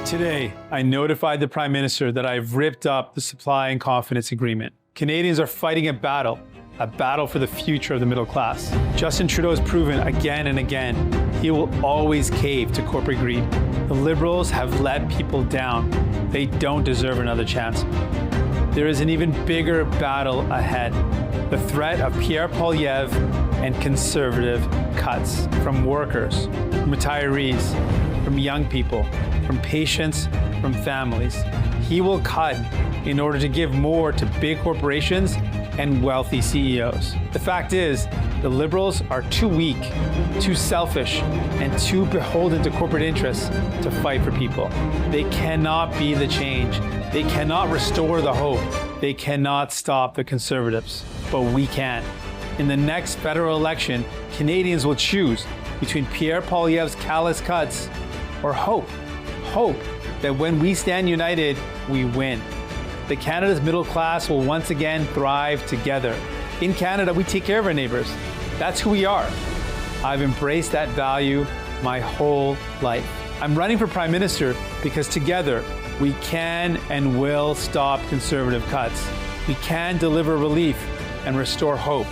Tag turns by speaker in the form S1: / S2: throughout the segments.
S1: Today, I notified the Prime Minister that I've ripped up the supply and confidence agreement. Canadians are fighting a battle for the future of the middle class. Justin Trudeau has proven again and again he will always cave to corporate greed. The Liberals have let people down. They don't deserve another chance. There is an even bigger battle ahead. The threat of Pierre Poilievre and Conservative cuts from workers, from retirees, from young people, from patients, from families. He will cut in order to give more to big corporations and wealthy CEOs. The fact is, the Liberals are too weak, too selfish, and too beholden to corporate interests to fight for people. They cannot be the change. They cannot restore the hope. They cannot stop the Conservatives, but we can. In the next federal election, Canadians will choose between Pierre Poilievre's callous cuts or hope. Hope that when we stand united, we win. That Canada's middle class will once again thrive together. In Canada, we take care of our neighbors. That's who we are. I've embraced that value my whole life. I'm running for Prime Minister because together we can and will stop Conservative cuts. We can deliver relief and restore hope,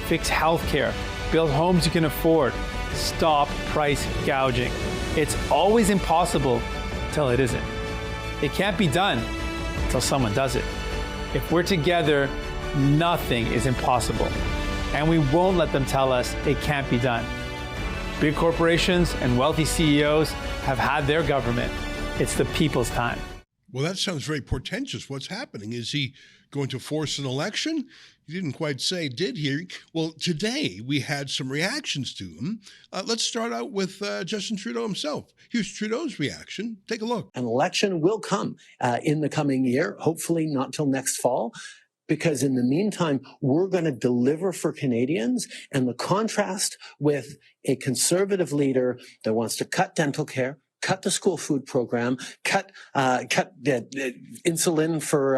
S1: fix healthcare, build homes you can afford, stop price gouging. It's always impossible until it isn't. It can't be done until someone does it. If we're together, nothing is impossible. And we won't let them tell us it can't be done. Big corporations and wealthy CEOs have had their government. It's the people's time.
S2: Well, that sounds very portentous. What's happening? Is he going to force an election? He didn't quite say, did he? Well, today we had some reactions to him. Let's start out with Justin Trudeau himself. Here's Trudeau's reaction. Take a look.
S3: An election will come in the coming year, hopefully not till next fall. Because in the meantime, we're going to deliver for Canadians. And the contrast with a Conservative leader that wants to cut dental care, cut the school food program, cut insulin for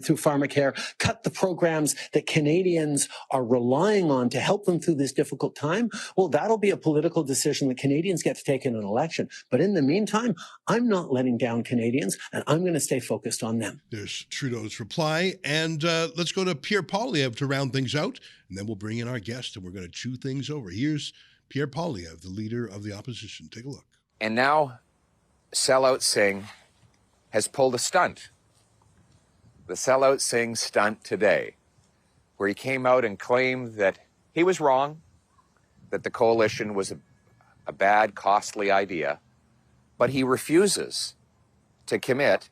S3: through pharmacare, cut the programs that Canadians are relying on to help them through this difficult time. Well, that'll be a political decision that Canadians get to take in an election. But in the meantime, I'm not letting down Canadians, and I'm going to stay focused on them.
S2: There's Trudeau's reply. And let's go to Pierre Poilievre to round things out, and then we'll bring in our guest, and we're going to chew things over. Here's Pierre Poilievre, the leader of the opposition. Take a look.
S4: And now, Sellout Singh has pulled a stunt. The Sellout Singh stunt today, where he came out and claimed that he was wrong, that the coalition was a bad, costly idea, but he refuses to commit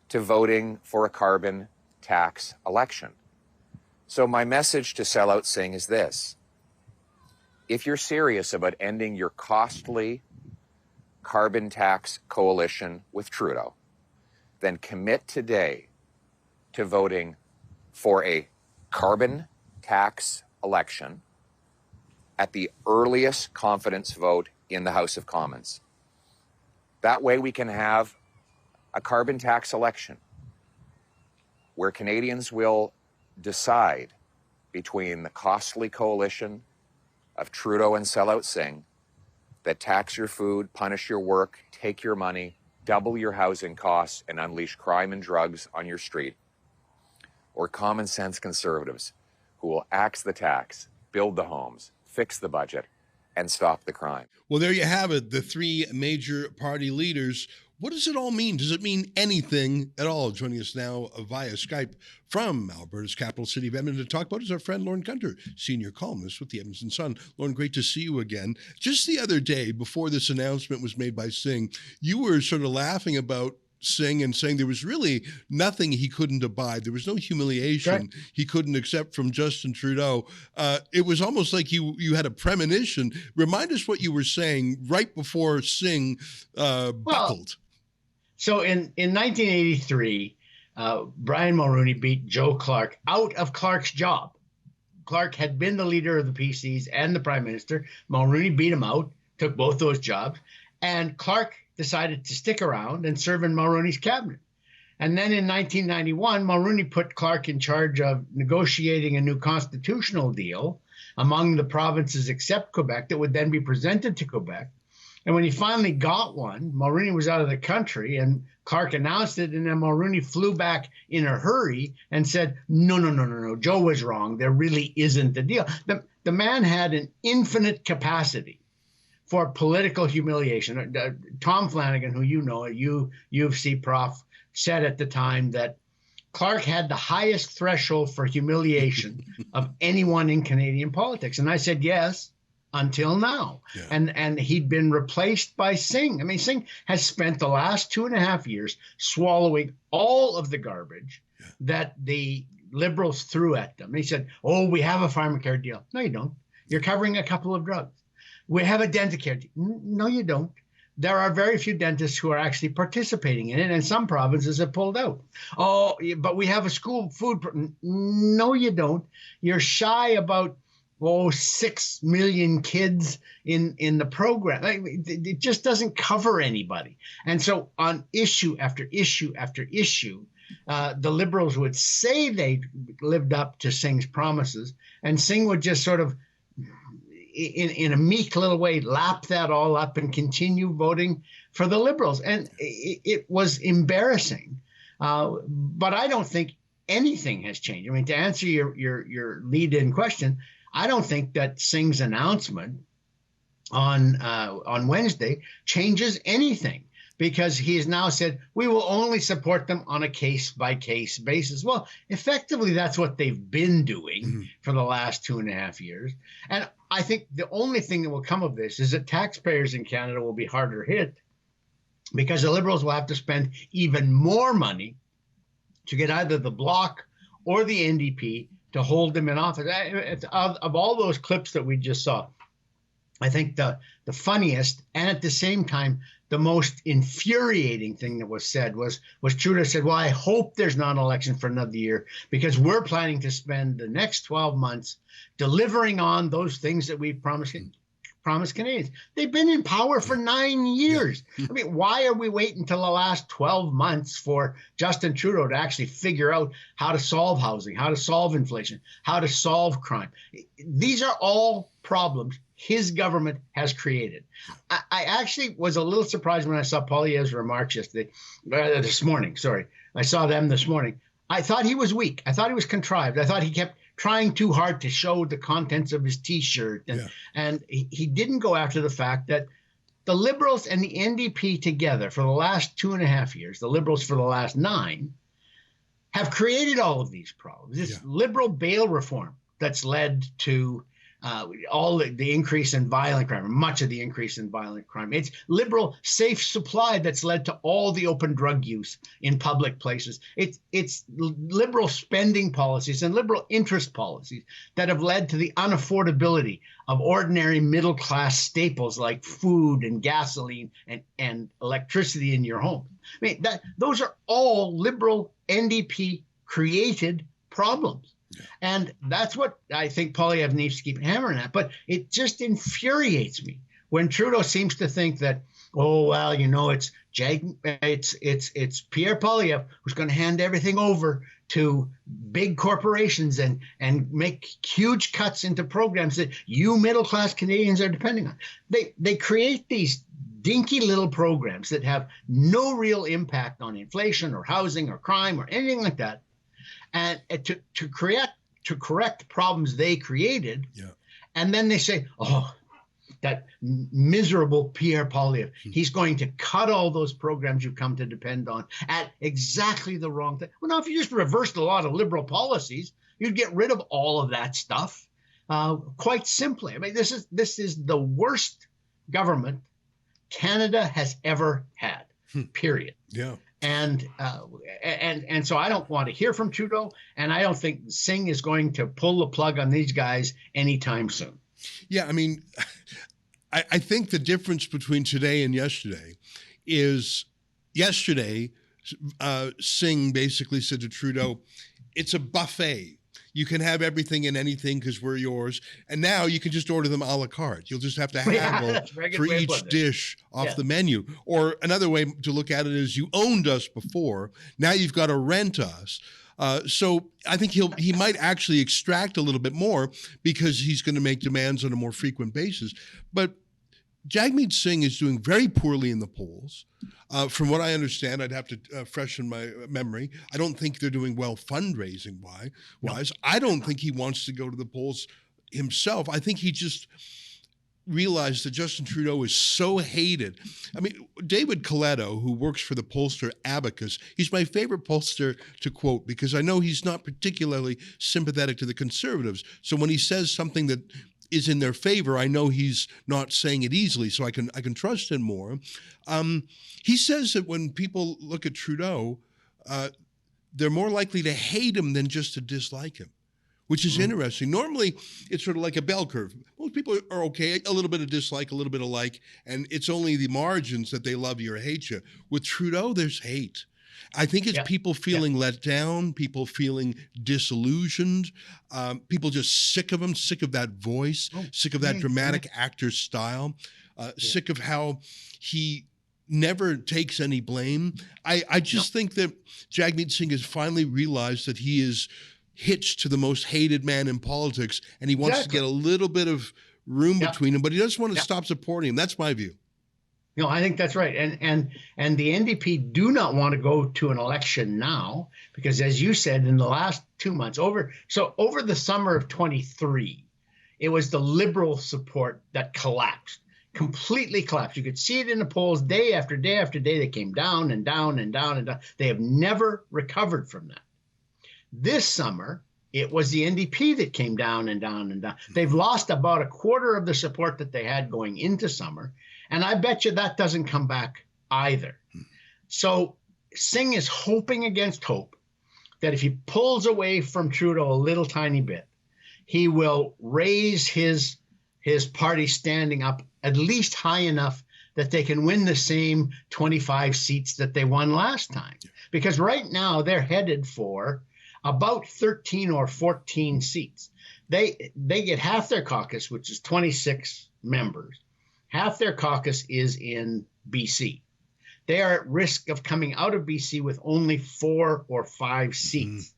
S4: to voting for a carbon tax election. So my message to Sellout Singh is this. If you're serious about ending your costly carbon tax coalition with Trudeau, then commit today to voting for a carbon tax election at the earliest confidence vote in the House of Commons. That way we can have a carbon tax election where Canadians will decide between the costly coalition of Trudeau and Sellout Singh that tax your food, punish your work, take your money, double your housing costs, and unleash crime and drugs on your street. Or common sense Conservatives who will axe the tax, build the homes, fix the budget, and stop the crime.
S2: Well, there you have it, the three major party leaders. What does it all mean? Does it mean anything at all? Joining us now via Skype from Alberta's capital city of Edmonton to talk about is our friend Lorne Gunter, senior columnist with the Edmonton Sun. Lorne, great to see you again. Just the other day, before this announcement was made by Singh, you were sort of laughing about Singh and saying there was really nothing he couldn't abide. There was no humiliation he couldn't accept from Justin Trudeau. It was almost like you had a premonition. Remind us what you were saying right before Singh buckled.
S5: So in 1983, Brian Mulroney beat Joe Clark out of Clark's job. Clark had been the leader of the PCs and the Prime Minister. Mulroney beat him out, took both those jobs, and Clark decided to stick around and serve in Mulroney's cabinet. And then in 1991, Mulroney put Clark in charge of negotiating a new constitutional deal among the provinces except Quebec that would then be presented to Quebec. And when he finally got one, Mulroney was out of the country, and Clark announced it, and then Mulroney flew back in a hurry and said, no, Joe was wrong. There really isn't a deal. The man had an infinite capacity for political humiliation. Tom Flanagan, who you know, a U of C prof, said at the time that Clark had the highest threshold for humiliation of anyone in Canadian politics. And I said, yes, until now. Yeah. And he'd been replaced by Singh. I mean, Singh has spent the last 2.5 years swallowing all of the garbage that the Liberals threw at them. He said, oh, we have a pharmacare deal. No, you don't. You're covering a couple of drugs. We have a Dentacare deal. No, you don't. There are very few dentists who are actually participating in it, and some provinces have pulled out. Oh, but we have a school food. No, you don't. You're shy about 6 million kids in the program. It just doesn't cover anybody. And so on issue after issue after issue, the Liberals would say they lived up to Singh's promises, and Singh would just sort of, in a meek little way, lap that all up and continue voting for the Liberals. And it was embarrassing. But I don't think anything has changed. I mean, to answer your lead-in question, I don't think that Singh's announcement on Wednesday changes anything, because he has now said, we will only support them on a case-by-case basis. Well, effectively, that's what they've been doing for the last 2.5 years. And I think the only thing that will come of this is that taxpayers in Canada will be harder hit, because the Liberals will have to spend even more money to get either the Bloc or the NDP to hold them in office. Of all those clips that we just saw, I think the funniest and at the same time the most infuriating thing that was said was Trudeau said, well, I hope there's not an election for another year, because we're planning to spend the next 12 months delivering on those things that we've promised Canadians. They've been in power for 9 years. I mean, why are we waiting until the last 12 months for Justin Trudeau to actually figure out how to solve housing, how to solve inflation, how to solve crime? These are all problems his government has created. I actually was a little surprised when I saw Poilievre's remarks this morning. I saw them this morning. I thought he was weak. I thought he was contrived. I thought he kept trying too hard to show the contents of his T-shirt. And he didn't go after the fact that the Liberals and the NDP together for the last 2.5 years, the Liberals for the last 9, have created all of these problems. This Liberal bail reform that's led to all the increase in violent crime, or much of the increase in violent crime. It's Liberal safe supply that's led to all the open drug use in public places. It's Liberal spending policies and Liberal interest policies that have led to the unaffordability of ordinary middle-class staples like food and gasoline and electricity in your home. I mean, those are all Liberal NDP created problems. And that's what I think Poilievre needs to keep hammering at. But it just infuriates me when Trudeau seems to think that, oh, well, it's Pierre Poilievre who's going to hand everything over to big corporations and make huge cuts into programs that you middle-class Canadians are depending on. They create these dinky little programs that have no real impact on inflation or housing or crime or anything like that. And to correct problems they created, and then they say, oh, that miserable Pierre Poilievre, he's going to cut all those programs you've come to depend on at exactly the wrong thing. Well, now, if you just reversed a lot of Liberal policies, you'd get rid of all of that stuff quite simply. I mean, this is the worst government Canada has ever had, period. And so I don't want to hear from Trudeau, and I don't think Singh is going to pull the plug on these guys anytime soon.
S2: Yeah, I mean, I think the difference between today and yesterday is yesterday, Singh basically said to Trudeau, it's a buffet. You can have everything and anything because we're yours. And now you can just order them a la carte. You'll just have to haggle for each dish off the menu. Or another way to look at it is you owned us before. Now you've got to rent us. So I think he might actually extract a little bit more because he's going to make demands on a more frequent basis. But Jagmeet Singh is doing very poorly in the polls. From what I understand, I'd have to freshen my memory. I don't think they're doing well fundraising wise.
S5: No.
S2: I don't think he wants to go to the polls himself. I think he just realized that Justin Trudeau is so hated. I mean, David Coletto, who works for the pollster Abacus, he's my favorite pollster to quote because I know he's not particularly sympathetic to the Conservatives. So when he says something that is in their favor, I know he's not saying it easily, so I can trust him more. He says that when people look at Trudeau, they're more likely to hate him than just to dislike him, which is interesting. Normally, it's sort of like a bell curve. Most people are okay, a little bit of dislike, a little bit of like, and it's only the margins that they love you or hate you. With Trudeau, there's hate. I think it's people feeling let down, people feeling disillusioned, people just sick of him, sick of that voice, sick of that dramatic actor style, sick of how he never takes any blame. I just think that Jagmeet Singh has finally realized that he is hitched to the most hated man in politics, and he wants to get a little bit of room between them, but he doesn't want to stop supporting him. That's my view.
S5: No, I think that's right. And the NDP do not want to go to an election now because, as you said, in the last 2 months, over the summer of 23, it was the Liberal support that collapsed, completely collapsed. You could see it in the polls day after day after day. They came down and down and down and down. They have never recovered from that. This summer, it was the NDP that came down and down and down. They've lost about a quarter of the support that they had going into summer. And I bet you that doesn't come back either. So Singh is hoping against hope that if he pulls away from Trudeau a little tiny bit, he will raise his party standing up at least high enough that they can win the same 25 seats that they won last time. Because right now they're headed for about 13 or 14 seats. They get half their caucus, which is 26 members. Half their caucus is in BC. They are at risk of coming out of BC with only 4 or 5 seats.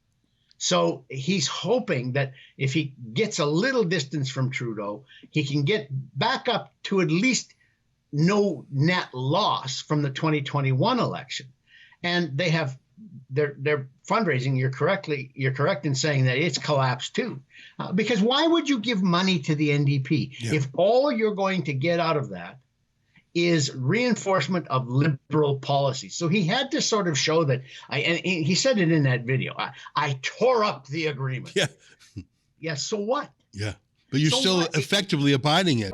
S5: So he's hoping that if he gets a little distance from Trudeau, he can get back up to at least no net loss from the 2021 election. And they have their fundraising. You're correct in saying that it's collapsed too, because why would you give money to the NDP if all you're going to get out of that is reinforcement of Liberal policies? So he had to sort of show that, and he said it in that video, I tore up the agreement. Yeah, so what?
S2: Yeah, but you're still effectively abiding it.